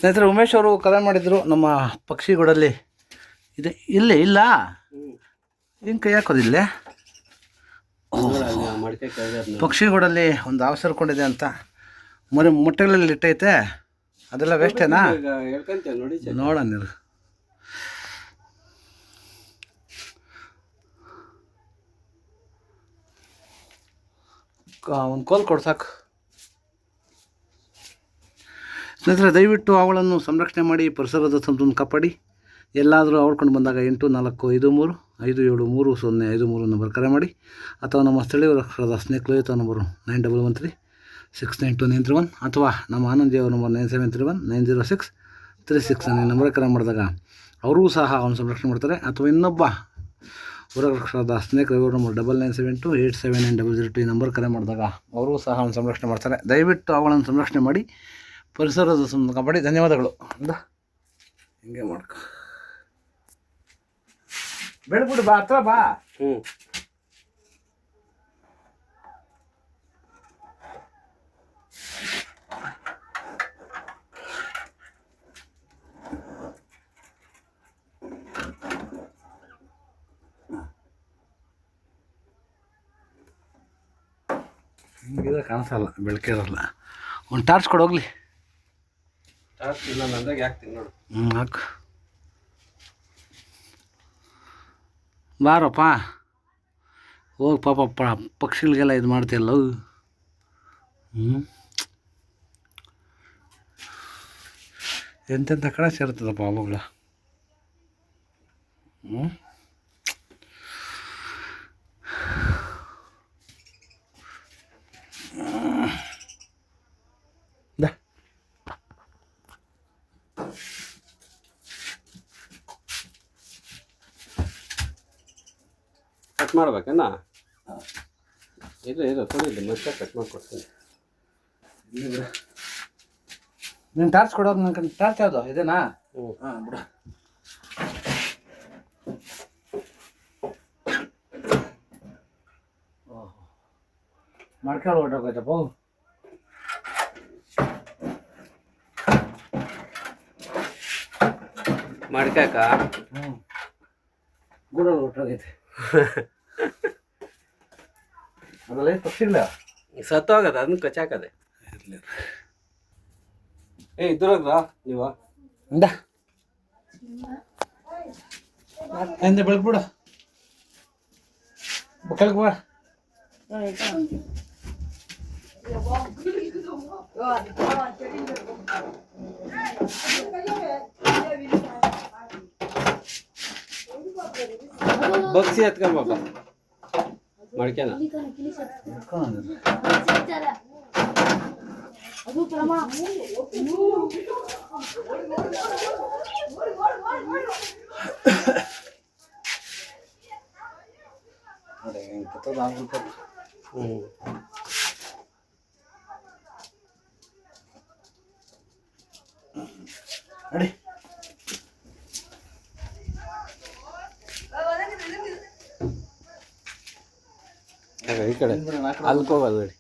ಸ್ನೇಹಿತರೆ, ಉಮೇಶ್ ಅವರು ಕರೆ ಮಾಡಿದರು. ನಮ್ಮ ಪಕ್ಷಿಗೂಡಲ್ಲಿ ಇದೆ, ಇಲ್ಲೇ ಇಲ್ಲ ಹಿಂಗೆ ಕೈ ಹಾಕೋದಿಲ್ಲ. ಪಕ್ಷಿಗೂಡಲ್ಲಿ ಒಂದು ಹಾವು ಸೇರ್ಕೊಂಡಿದೆ ಅಂತ ಮೊಟ್ಟೆಗಳಲ್ಲಿ ಇಟ್ಟೈತೆ. ಅದೆಲ್ಲ ವೇಸ್ಟೇನಾ? ನೋಡೋಣ ನೀವು. ಒಂದು ಕೋಲ್ ಕೊಡು ಸಾಕು. ಸ್ನೇಹಿತರೆ, ದಯವಿಟ್ಟು ಅವುಗಳನ್ನು ಸಂರಕ್ಷಣೆ ಮಾಡಿ, ಪರಿಸರದ ಸಂತನ್ನು ಕಾಪಾಡಿ. ಎಲ್ಲಾದರೂ ಆಡ್ಕೊಂಡು ಬಂದಾಗ 8453 ನಂಬರ್ ಕರೆ ಮಾಡಿ, ಅಥವಾ ನಮ್ಮ ಸ್ಥಳೀಯ ರಕ್ಷಣದ ಸ್ನೇಕ್ ಲೋಹಿತ ನಂಬರು 9113692931, ಅಥವಾ ನಮ್ಮ ಆನಂದಿಯವರ ನಂಬರ್ 9731906366 ನಂಬರ್ ಕರೆ ಮಾಡಿದಾಗ ಅವರೂ ಸಹ ಅವನು ಸಂರಕ್ಷಣೆ ಮಾಡ್ತಾರೆ. ಅಥವಾ ಇನ್ನೊಬ್ಬ ಹೊರರಕ್ಷಣದ ಸ್ನೇಕ್ ರವಿಯವ್ರ ನಂಬರ್ 9972879002 ನಂಬರ್ ಕರೆ ಮಾಡಿದಾಗ ಅವರೂ ಸಹ ಅವನು ಸಂರಕ್ಷಣೆ ಮಾಡ್ತಾರೆ. ದಯವಿಟ್ಟು ಅವುಗಳನ್ನು ಸಂರಕ್ಷಣೆ ಮಾಡಿ, ಪರಿಸರದ ಸಂತನ್ನು ಕಾಪಾಡಿ. ಧನ್ಯವಾದಗಳು. ಹಿಂಗೆ ಮಾಡ್ಕೊ ಬೆಳ್ಬಿಡು, ಬಾ ಹತ್ರ ಬಾ. ಹಿಂಗಿದೆ ಕಾಣಿಸಲ್ಲ, ಬೆಳಕೆ ಇರಲ್ಲ. ಒಂದು ಟಾರ್ಚ್ ಕೊಡೋಗ್ಲಿ. ಟಾರ್ಚ್ ಇಲ್ಲ ನಂದಾಗ ಯಾಕೆ ನೋಡು. ಹಾಕು ಬಾರಪ್ಪ, ಹೋಗಿ ಪಾಪ ಪಕ್ಷಿಗಳಿಗೆಲ್ಲ ಇದು ಮಾಡ್ತಿಲ್ಲ. ಎಂತೆಂಥ ಕಡೆ ಸೇರ್ತದಪ್ಪ ಅವುಗಳ. ಕಟ್ ಮಾಡ್ಬೇಕೇನಾ? ಇದು ಕೊಡಿ, ಮತ್ತೆ ಕಟ್ ಮಾಡಿಕೊಡ್ತೀನಿ. ನೀನು ಟಾರ್ಚ್ ಕೊಡೋದು. ನನ್ನ ಟಾರ್ಚ್ ಯಾವುದು ಇದೇನಾ? ಹಾಂ ಬಿಡು. ಓಹೋ, ಮಾಡ್ಕೊಂಡು ಹೊರಟೋಗೈತಪ್ಪ. ಮಾಡ್ಕಾಕ ಗೂಡಲ್ಲಿ ಹೊರಟೋಗೈತೆ. ಅದಲ್ಲ ಪಕ್ಷಿಗಳ ಸತ್ತೋಗದ, ಅದನ್ನ ಕಚ್ಚಾಕದೆ. ಇದ್ರಾಗ್ರ ನೀವ ಎಂದ ಬೆಳಗ್ಬಿಡ ಕೆಳಗೆ ಬಾ. ಬಗ್ಸಿ ಎತ್ಕೊಂಬ ಮಡ್ಕೆನ. ನಡಿ. ಈ ಕಡೆ ಅಲ್ಕೋಗೋದು ನೋಡಿ.